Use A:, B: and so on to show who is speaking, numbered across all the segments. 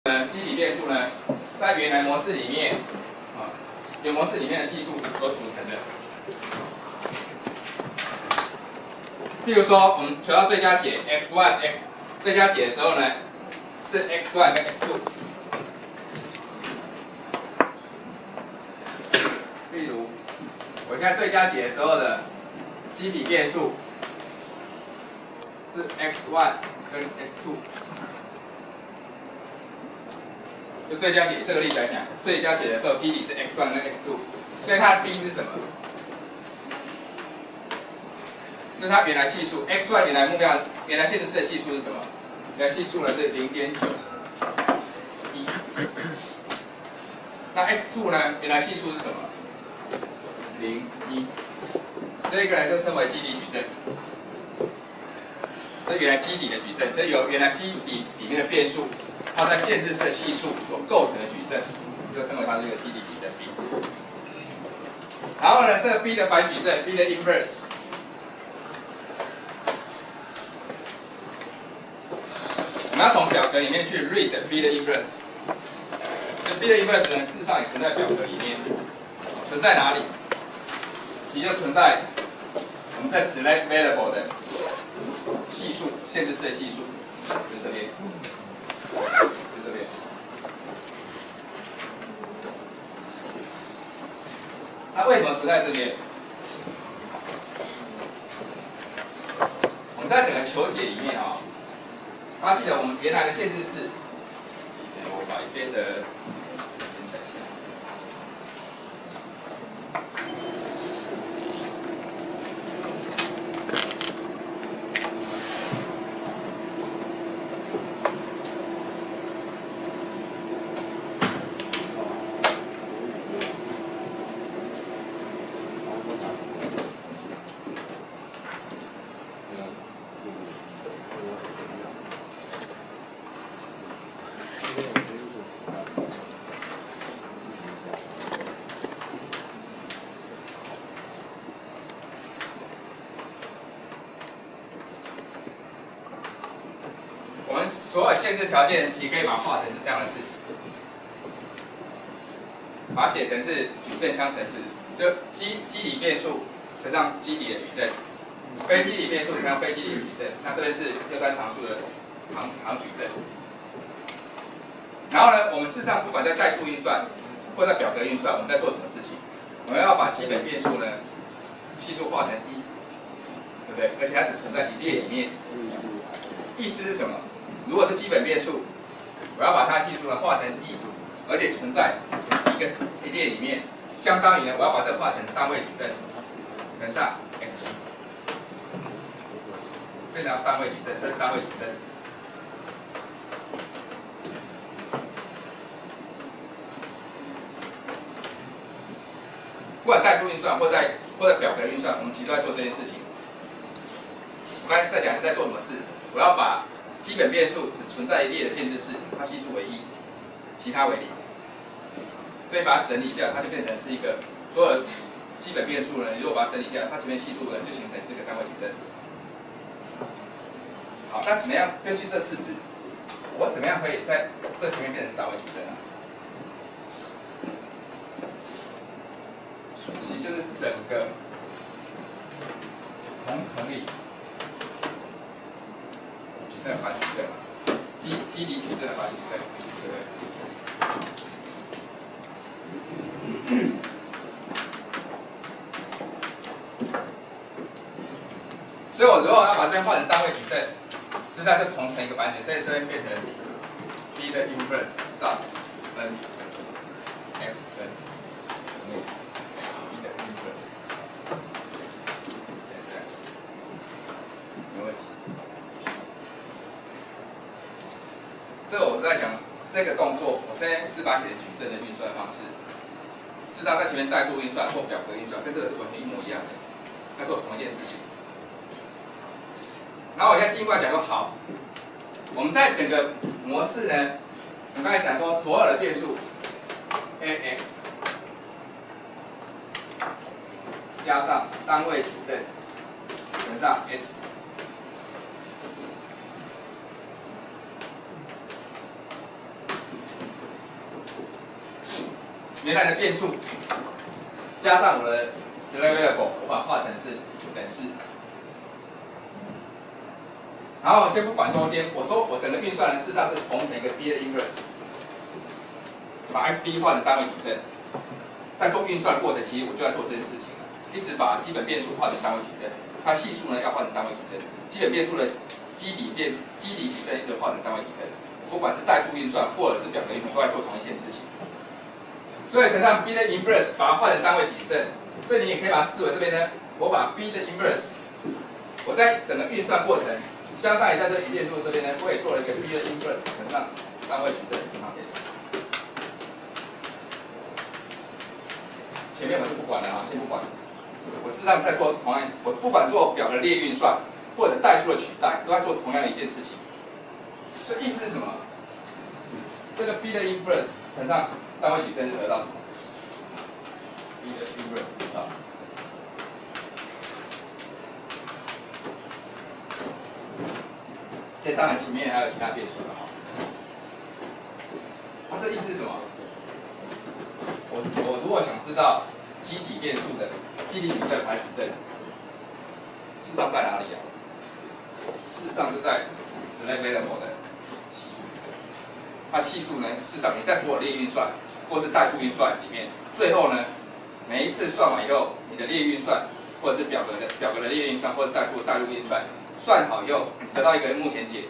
A: 基底变数呢，在原来模式里面，原模式里面的系数所组成的。譬如说，我们求到最佳解 x1 最佳解的时候呢，是 x1 跟 x2。例如，我现在最佳解的时候的基底变数是 x1 跟 x2。 就最佳解这个例子来讲，最佳解的时候基底是 x1 跟 x2， 所以它的 b 是什么？这是它原来系数 ，x1 原来限制式的系数是什么？原来系数呢是0.91。那 x2 呢？原来系数是什么？0.1。这个呢就称为基底矩阵。这原来基底的矩阵，这由原来基底里面的变数。 它在限制式的系数所构成的矩阵，就称为它是一个基底矩阵 B。然后呢，这个 B 的反矩阵 B 的 inverse， 我们要从表格里面去 read B 的 inverse。这 B 的 inverse 呢，事实上也存在表格里面，存在哪里？也就存在我们在 select variable 的系数，限制式的系数，就是这边。 就这边，它为什么存在这边？我们在整个求解里面啊，大家记得我们原来的限制式，我把一边的连起来一下。我们所有限制条件，其实可以把它画成是这样的式子，把它写成是矩阵相乘式，就基底变数乘上基底的矩阵，非基底变数乘上非基底的矩阵。那这边是右端常数的行矩阵。然后呢，我们事实上不管在代数运算或在表格运算，我们在做什么事情？我们要把基本变数呢系数化成1，对不对？而且它只存在一列里面。意思是什么？ 如果是基本变数，我要把它系数呢化成1，而且存在一列里面，相当于呢我要把这个化成单位矩阵，乘上 x， 变成单位矩阵，这是单位矩阵。不管代数运算或在表格运算，我们其实都在做这件事情。我刚才在讲是在做什么事？我要把 基本变数只存在一列的限制式，它系数为1，其他为0。所以把它整理一下，它就变成是一个所有的基本变数呢，如果把它整理一下，它前面系数呢就形成是一个单位矩阵。好，那怎么样根据这式子，我怎么样可以在这前面变成单位矩阵啊？其实就是整个同层里 矩阵的反矩阵，基底矩阵的反矩阵，对不对？所以我如果要把这边换成单位矩阵，实际上就同成一个反矩，所以这边变成 b 的 inverse 到 n x 跟 b 的 inverse， 这样没问题。 这个我在讲这个动作，我现在是把它写成矩阵的运算方式。事实上，在前面代数运算或表格运算，跟这个是完全一模一样的，在做同一件事情。然后我现在进过来讲说，好，我们在整个模式呢，我刚才讲说，所有的变数 ax 加上单位矩阵乘上 s。原来的变数加上我的 select variable， 我把它画成是等式。然后先不管中间，我说我整个运算呢，事实上是同成一个 B 的 inverse， 把 xb 换成单位矩阵。在做运算的过程，其实我就在做这件事情了，一直把基本变数换成单位矩阵，它系数呢要换成单位矩阵，基本变数的基底矩阵一直换成单位矩阵，不管是代数运算或者是表格运算，都在做同一件事情。所以乘上 B 的 inverse 把它换成单位矩阵，所以你也可以把它视为这边呢，我把 B 的 inverse， 我在整个运算过程，相当于在这个变数这边呢，我也做了一个 B 的 inverse 乘上单位矩阵乘上 S。前面我就不管了啊，先不管。我事实上在做同样，我不管做表的列运算或者代数的取代，都在做同样一件事情。所以意思是什么？这个 B 的 inverse 乘上单位矩阵是得到什么 ？B 的 inverse 得到。这当然前面还有其他变数了哈。它这意思是什么？我如果想知道基底变数的基底矩阵排矩阵，事实上在哪里啊？事实上就在 select variable 的系数矩阵。它系数呢，事实上你在所有列运算或是代数运算里面，最后呢，每一次算完以后，你的列运算或者是表格的列运算或者代数的代数运算算好以后，得到一个目前解，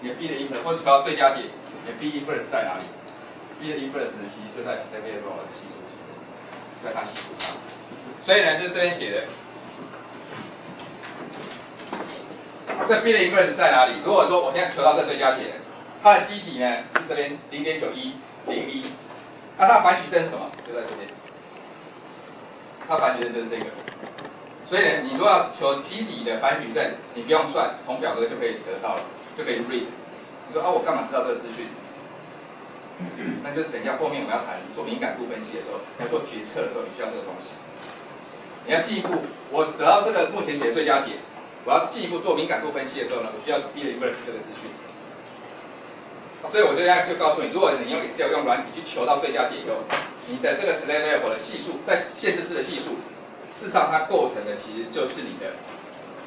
A: 你的 B 的 inverse 或者求到最佳解，你的 B inverse 在哪里？B 的 inverse 呢，其实就在 select variable 的系数矩阵，在它系数上。所以呢，就是这边写的，这 B 的 inverse 在哪里？如果说我现在求到这最佳解，它的基底呢是这边0.9101，那它的反矩阵是什么？就在这边，它的反矩阵就是这个。所以呢，你如果要求基底的反矩阵，你不用算，从表格就可以得到了，就可以 read。你说啊，我干嘛知道这个资讯？那就等一下后面我们要谈做敏感度分析的时候，要做决策的时候，你需要这个东西。你要进一步，我得到这个目前解的最佳解，我要进一步做敏感度分析的时候呢，我需要 B 的 inverse 这个资讯。所以我就告诉你，如果你用 Excel 用软体去求到最佳解以后，你的这个 select variable 的系数，在限制式的系数，事实上它构成的其实就是你的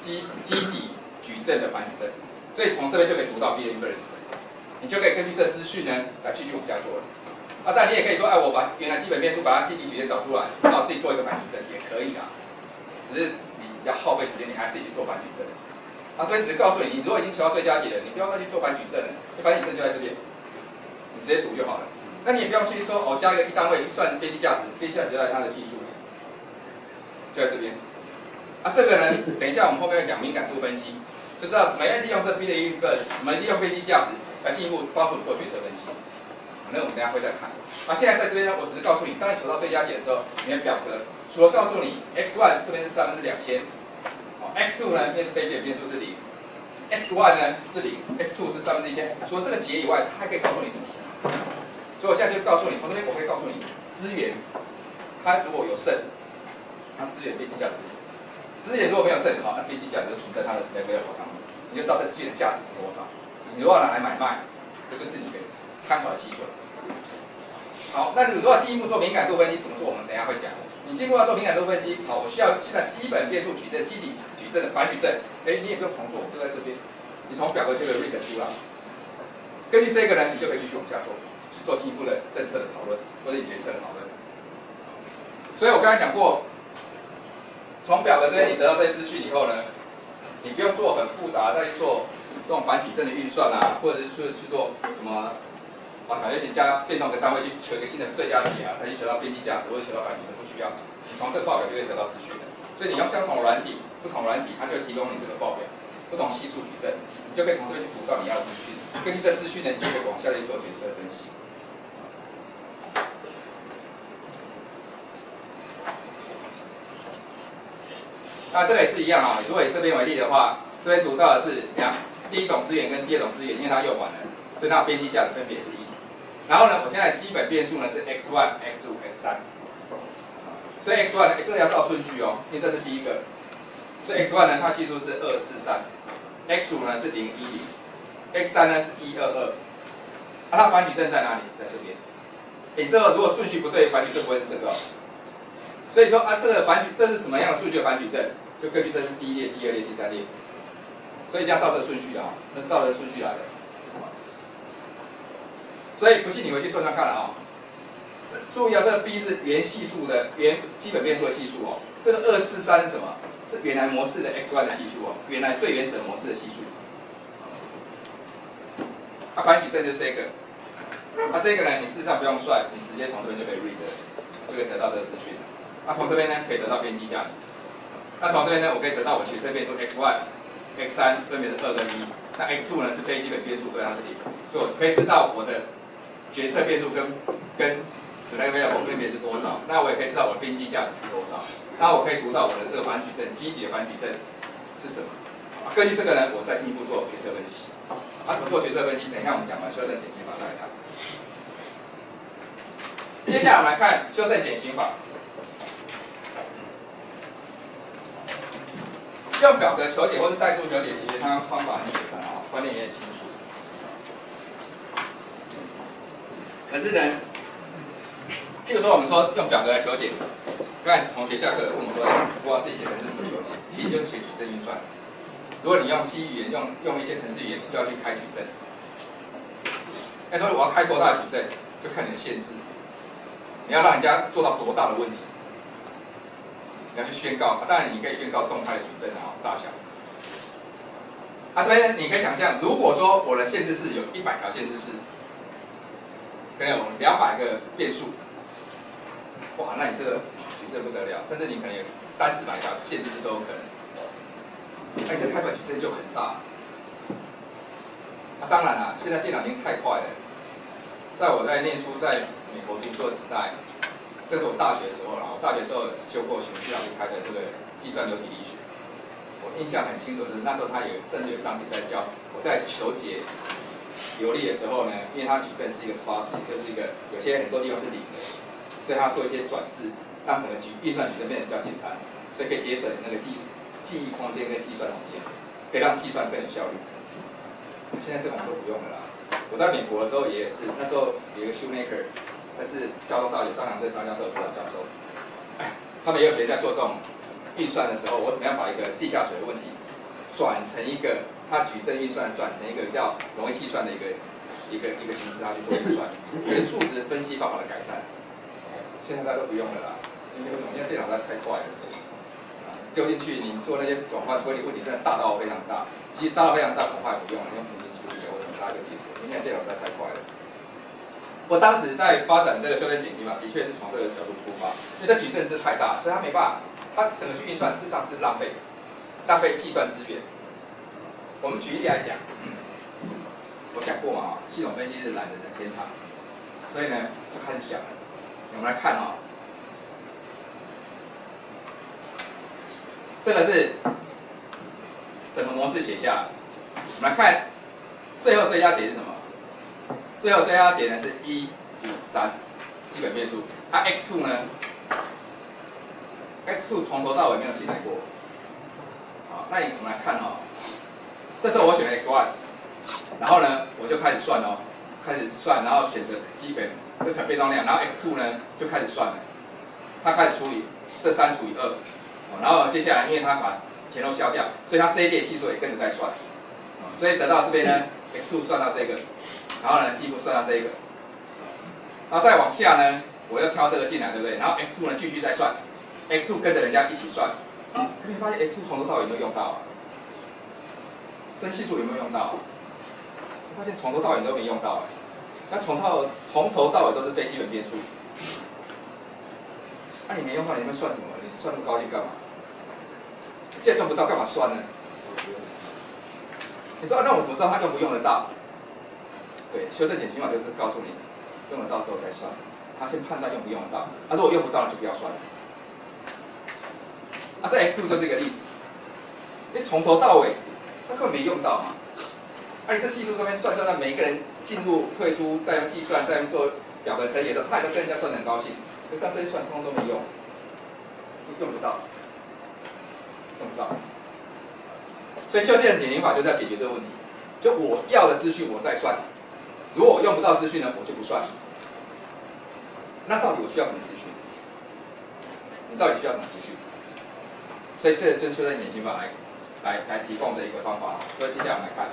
A: 基底矩阵的反矩阵。所以从这边就可以读到 B 的 inverse。你就可以根据这资讯呢来继续往下做了。啊，但你也可以说，哎，我把原来基本变数把它基底矩阵找出来，然后自己做一个反矩阵也可以啦。只是你要耗费时间，你还自己去做反矩阵。啊，所以只是告诉你，你如果已经求到最佳解了，你不要再去做反矩阵了，反矩阵就在这边，你直接读就好了。那你也不要去说，加一个单位去算边际价值，边际价值就在它的系数里，就在这边。啊，这个呢，等一下我们后面会讲敏感度分析，就知道怎么样利用这 B 的 inverse， 怎么利用边际价值。来进一步帮助你做决策分析，那我们等一下会再看。现在在这边呢，我只是告诉你，当你求到最佳解的时候，你的表格除了告诉你 x1 这边是2000， x2 呢，因为是非基本变数是0， x1 呢是0， x2 是1000，除了这个解以外，它还可以告诉你什么事？所以我现在就告诉你，从这边我可以告诉你，资源它如果有剩，它资源边际价值；资源如果没有剩，好，那边际价值就存在它的 select variable 上面，你就知道这资源的价值是多少。你如果拿来买卖，这就是你的参考的基准。好，那你如果进一步做敏感度分析怎么做？我们等一下会讲。你进一步要做敏感度分析，好，我需要现在基本变数矩阵、基底矩阵的反矩阵，你也不用重做，就在这边，你从表格就可以 read 出来。根据这个呢，你就可以继续往下做，去做进一步的政策的讨论或者决策的讨论。所以我刚才讲过，从表格这边你得到这些资讯以后呢，你不用做很复杂，再去做这种反矩阵的运算啊，或者是去做什么也许加变动的单位去求一个新的最佳解啊，才去求到边际价值或者求到反矩阵，不需要。你从这个报表就可以得到资讯的。所以你用相同的软体，不同软体它就会提供你这个报表，不同系数矩阵，你就可以从这边去读到你要的资讯。根据这资讯呢，你就可以往下去做决策分析。那这个也是一样啊，如果以这边为例的话，这边读到的是第一种资源跟第二种资源，因为它用完了，所以它的边际价值分别是1。然后呢，我现在基本变数呢是 x1、x5、x3， 所以 x1 呢，这个要照顺序哦，因为这是第一个，所以 x1 呢它系数是243，x5 呢是010，x3 呢是122，它反矩阵在哪里？在这边。你这个如果顺序不对，反矩阵不会是这个哦。所以说啊，这个这是什么样的数学反矩阵？就根据这是第一列、第二列、第三列，所以一定要照这个顺序的啊，那是照这个顺序来的。所以不信你回去算算看了啊。注意啊，这个 b 是原系数的原基本变数的系数哦。这个243是什么？是原来模式的 x1 的系数哦，原来最原始的模式的系数。啊，反矩阵就是这个。这个呢，你事实上不用算，你直接从这边就可以 read， 就可以得到这个资讯。从这边呢可以得到边际价值。从这边呢，我可以得到我决策变数 x1、x3 分别是2跟1。那 x2 呢是非基本变数，所以它是0。所以我可以知道我的决策变数跟 select variable 分别是多少。那我也可以知道我的边际价值是多少。那我可以读到我的这个反矩阵基底的反矩阵是什么。根据这个呢，我再进一步做决策分析。怎么做决策分析？等一下我们讲完修正减刑法再来看。接下来我们来看修正减刑法。用表格求解或是代数求解，其实它方法很简单啊，观念也很清楚。可是呢，譬如说我们说用表格来求解，刚才同学下课问我说，我要自己写程式怎么求解？其实就是写矩阵运算。如果你用 C 语言，用一些程式语言，你就要去开矩阵。那所以我要开多大的矩阵，就看你的限制。你要让人家做到多大的问题，你要去宣告。当然，你可以宣告动态的矩阵大小。所以呢，你可以想象，如果说我的限制是有100条限制是，可能有200个变数，哇，那你这个矩阵不得了，甚至你可能有300-400条限制是都有可能。那你这开出来矩阵就很大。当然啦，现在电脑已经太快了。在我在念书在美国读书的时代，这是我大学的时候啦。我大学的时候修过许文基老师开的这个计算流体力学，我印象很清楚的是那时候他真的有章节在教我在求解流力的时候呢，因为它矩阵是一个 sparsity， 就是一个有些很多地方是0的，所以它做一些转置，让整个运算矩阵变得比较简单，所以可以节省那个记忆空间跟计算时间，可以让计算更有效率。现在这种都不用了啦。我在美国的时候也是，那时候有一个 Shoemaker， 他是交通大学张良正张教授主导教授，他们也有学在做这种运算的时候，我怎么样把一个地下水的问题转成一个它矩阵运算，转成一个比较容易计算的一个形式，它去做运算，一个数值分析方法的改善。现在大家都不用了啦，因为现在电脑实在太快了。丢进去，你做那些转换处理问题，真的大到非常大。其实大到非常大，恐怕也不用了，用平均处理或者很大一个解决。因为现在电脑实在太快了。我当时在发展这个修正减刑法，的确是从这个角度出发，因为这矩阵是太大，所以它没办法，它整个去运算，事实上是浪费计算资源。我们举例来讲，我讲过嘛，系统分析是懒人的天堂，所以呢就开始想了。我们来看这个是整个模式写下来。我们来看最后追加解是什么？最后追加解呢是1、5、3基本变数。x2 呢 ？x2 从头到尾没有进来过。好，那我们来看这时候我选了 x1， 然后呢我就开始算然后选择基本这可变动量，然后 x2 呢就开始算了，它开始除以这3除以2。然后接下来，因为它把前头消掉，所以它这一列系数也跟着在算，所以得到这边呢 ，x2 算到这个，然后呢进一步算到这个，然后再往下呢，我又挑这个进来，对不对？然后 x2 呢继续再算 ，x2 跟着人家一起算，你发现 x2 从头到尾有没有用到这系数有没有用到发现从头到尾都没用到那从头到尾都是非基本变数，那你没用到，你们算什么？你算那么高兴干嘛？既然用不到，干嘛算呢？你说那我怎么知道它用不用得到？对，修正减刑法就是告诉你，用得到的时候再算。他先判断用不用得到，如果用不到，就不要算了。这 x2 就是一个例子，你从头到尾，它根本没用到嘛。你这系数上面算，每一个人进入、退出，再用计算，再用做表格整理的时候，他也都跟人家算得很高兴。可是这一算，通通都没用，用不到。所以修正减刑法就是要解决这个问题。就我要的资讯我再算，如果我用不到资讯呢，我就不算。那到底我需要什么资讯？你到底需要什么资讯？所以这就是修正简心法来提供的一个方法。所以接下来我们来看。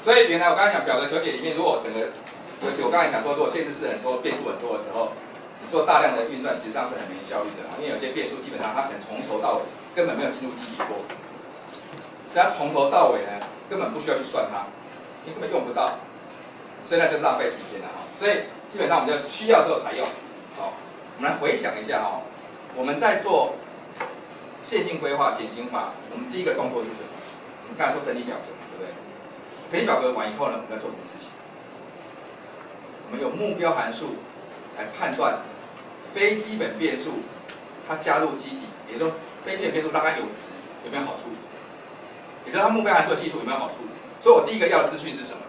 A: 所以原来我刚才讲表格求解里面，如果整个，尤其我刚才讲说，如果限制式很多、变数很多的时候，你做大量的运算，其实上是很没效率的，因为有些变数基本上它可能从头到尾根本没有进入机体过，所以它从头到尾呢根本不需要去算它，你根本用不到，所以那就浪费时间了哈。所以基本上我们就需要的时候才用。好，我们来回想一下哈，我们在做线性规划减精法，我们第一个动作是什么？我们刚才说整理表格，对不对？整理表格完以后呢，我们要做什么事情？我们有目标函数来判断非基本变数它加入基底，也就是说非基本变数让它有值有没有好处？也就是它目标函数的系数有没有好处？所以我第一个要的资讯是什么？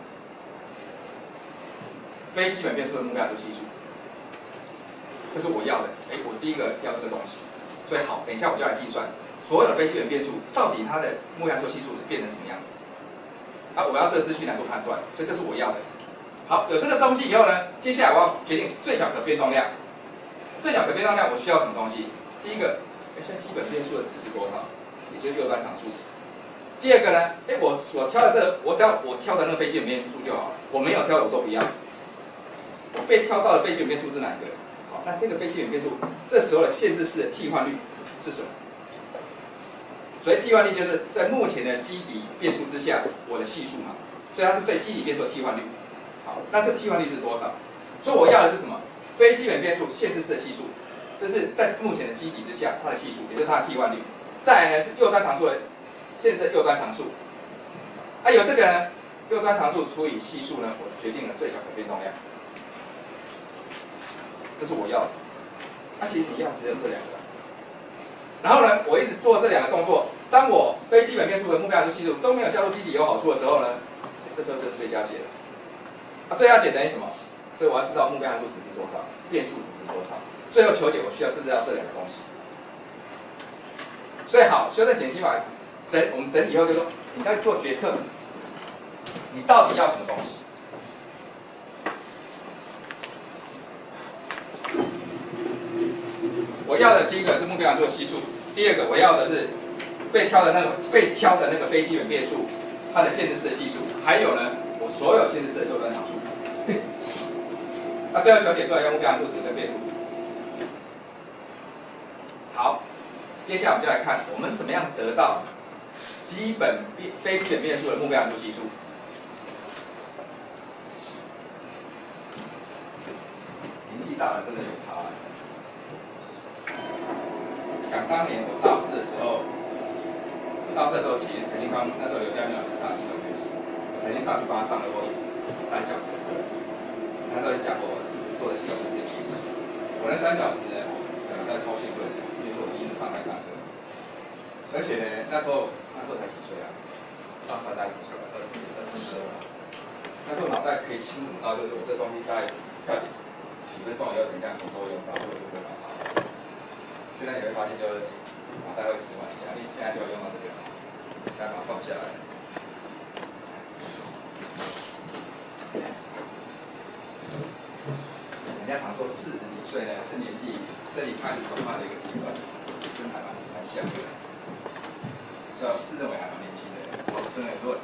A: 非基本变数的目标函数系数，这是我要的。我第一个要这个东西。所以好，等一下我就来计算所有的非基本变数到底它的目标函数系数是变成什么样子。我要这个资讯来做判断，所以这是我要的。好，有这个东西以后呢，接下来我要决定最小可变动量。最小可变动量我需要什么东西？第一个，现在基本变数的值是多少？也就是右端常数。第二个呢，我所挑的这个，只要我挑的那个非基本变数就好了，我没有挑的我都不要。我被挑到的非基本变数是哪一个？好，那这个非基本变数，这时候的限制式的替换率是什么？所以替换率就是在目前的基底变数之下，我的系数嘛，所以它是对基底变数的替换率。好，那这替换率是多少？所以我要的是什么？非基本变数限制式的系数，这是在目前的基底之下它的系数，也就是它的替换率。再来呢是右端常数的限制右端常数。有这个呢，右端常数除以系数呢，我决定了最小可变动量。这是我要的。其实你要只有这两个。然后呢，我一直做这两个动作。当我非基本变数的目标函数系数都没有加入基底有好处的时候呢，这时候就是最佳解了。最佳解等于什么？所以我要知道目标函数值是多少，变数值是多少。最后求解我需要知道这两个东西。所以好，修正减析法我们整理以后就说，你在做决策，你到底要什么东西？我要的第一个是目标函数系数，第二个我要的是被挑的那个非基本变数，它的限制式的系数，还有呢，我所有限制式的右端常数。最后求解出来用目标函数值跟变数值。好，接下来我们就来看我们怎么样得到非基本变数的目标函数系数。年纪大了真的有差。想当年我大四的时候，其实曾经那时候刘嘉明老师上系统学习，我曾经上去帮他上了过3小时的课。那时候就讲过我做的系统分析。我那3小时呢，讲的在超兴奋的，因为我第一次上台上课，而且呢，那时候才几岁啊？大3大概几岁了？22了。那时候脑袋可以清楚到，就是我这东西大概下几分钟以后，等一下什么时候用到，我就会把它查。现在你会发现，就是脑袋会迟缓一下，你现在就要用到这个，再把它放下来。人家常说40几岁呢是身体开始转换的一个阶段，真还蛮像的。所以我自认为还蛮年轻的，我真的如果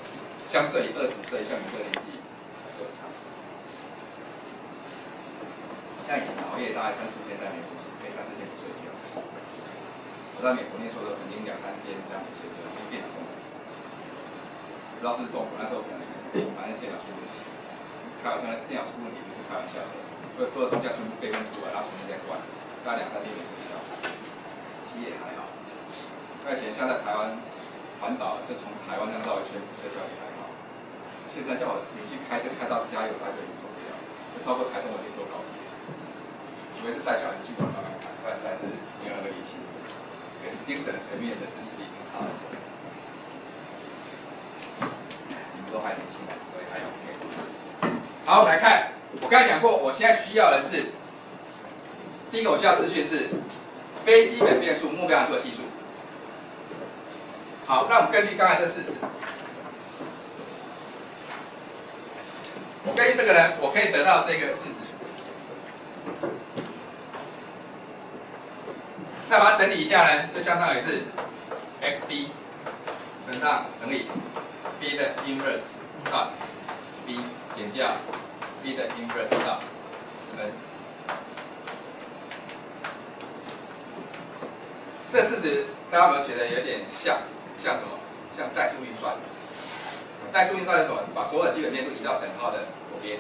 A: 相对于20岁，像你这个年纪，还是有差。像以前熬夜大概3、4天在美国，可以3、4天不睡觉。我在美国念书的时候，曾经2、3天这样不睡觉，因为电脑中毒。不知道是不是中毒，那时候可能也是，反正电脑出问题。开玩笑，电脑出问题不是开玩笑的，所以所有东西要全部备份出来，然后重新再关，大概2、3天没睡觉。其实也还好。而且像在台湾环岛，就从台湾这样绕一圈不睡觉也还好。现在叫我连续开车开到加油，大概就受不了，就超过台中我可以坐高铁。除非是带小孩去玩慢慢开，不然实在是没有那个力气。跟精神层面的支持力已经差很多。你们都还年轻，所以还 OK。好，我们来看，我刚才讲过，我现在需要的是，第一个我需要资讯是非基本变数目标函数的系数。好，那我们根据刚才的事实，我根据这个呢，我可以得到这个式子。那把它整理一下呢，就相当于是 xb 乘上乘以 b 的 inverse 到 b 减掉 b 的 inverse 到 n。这式子大家有没有觉得有点像什么？像代数运算。代数运算是什么？把所有的基本变数移到等号的左边，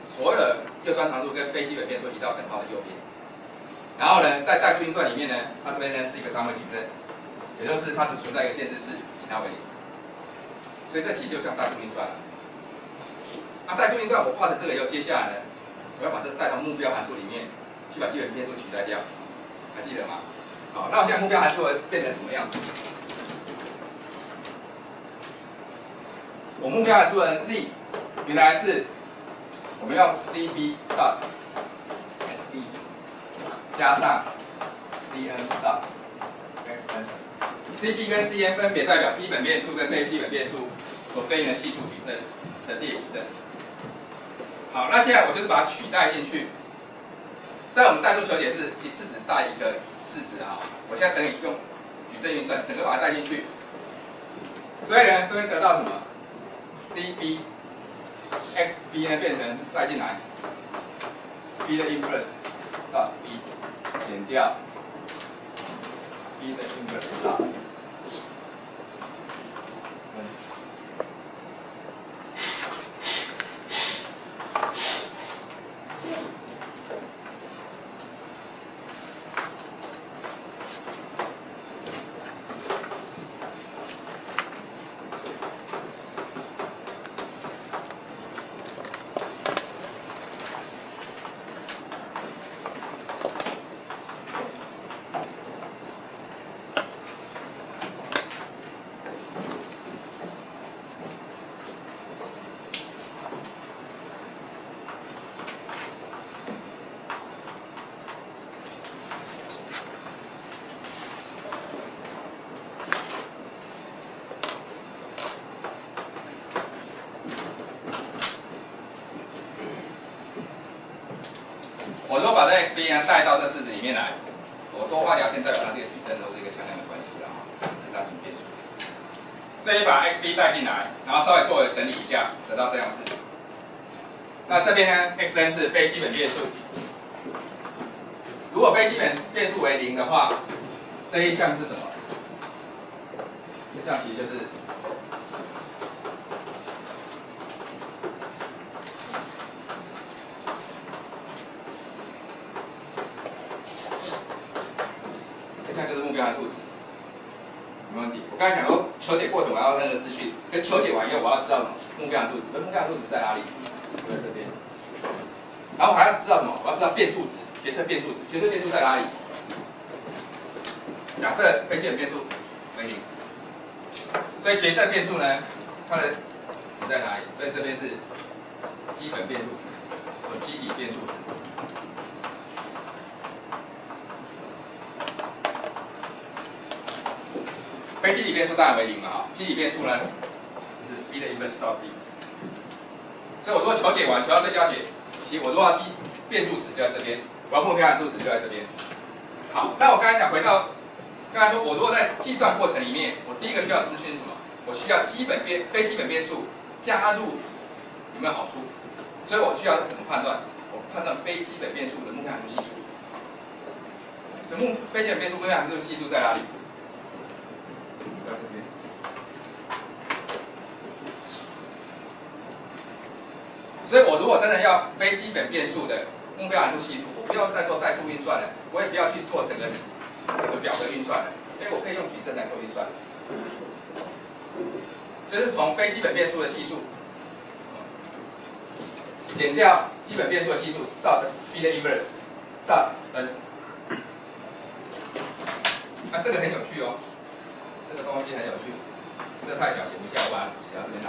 A: 所有的右端常数跟非基本变数移到等号的右边。然后呢，在代数运算里面呢，它这边呢是一个张微矩阵，也就是它只存在一个限制式，其他为零。所以这题就像代数运算了。代数运算我画成这个以后，接下来呢，我要把这带到目标函数里面，去把基本变数取代掉，还记得吗？好，那我现在目标函数会变成什么样子？我目标函数的 z 原来是我们用 cb 到 xb 加上 cn 到 xn。cb 跟 cn 分别代表基本变数跟非基本变数所对应的系数矩阵的列矩阵。好，那现在我就是把它取代进去。在我们代数求解是一次只带一个式子啊，我现在等于用矩阵运算，整个把它带进去。所以呢，这边得到什么 ？cb xb 呢变成带进来 b 的 inverse 到 b 减掉 b 的 inverse 到 n。我如果把这 xb 呢带到这式子里面来，我多画条线代表它是一个矩阵，都是一个相应的关系啦，是单纯变数。所以把 xb 带进来，然后稍微做整理一下，得到这样式子。那这边呢 xn 是非基本变数，如果非基本变数为0的话，这一项是什么？这项其实就是目标函数值，没问题。我刚才讲说求解过程我要那个资讯，跟求解完以后我要知道什么目标函数值，目标函数值在哪里？就在这边。然后我还要知道什么？我要知道变数值，决策变数值，决策变数在哪里？假设非基本变数为0，所以决策变数呢，它的值在哪里？所以这边是基本变数值或基底变数值。非基底变数当然为0嘛，哈，基底变数呢就是 b 的 inverse 到 b， 所以我如果求解完，求到最佳解，其实我如果要记变数值就在这边，我要目标函数值就在这边。好，那我刚才讲回到，刚才说我如果在计算过程里面，我第一个需要的资讯是什么？我需要非基本变数加入有没有好处？所以我需要怎么判断？我判断非基本变数的目标函数系数。所以非基本变数目标函数系数在哪里？在这边。所以我如果真的要非基本变数的目标函数系数，我不要再做代数运算了，我也不要去做整个表格运算了，我可以用矩阵来做运算。就是从非基本变数的系数减掉基本变数的系数到 b 的 inverse 到 n。那这个很有趣哦，这个东西很有趣，这个太小写不下，我把它写到这边来。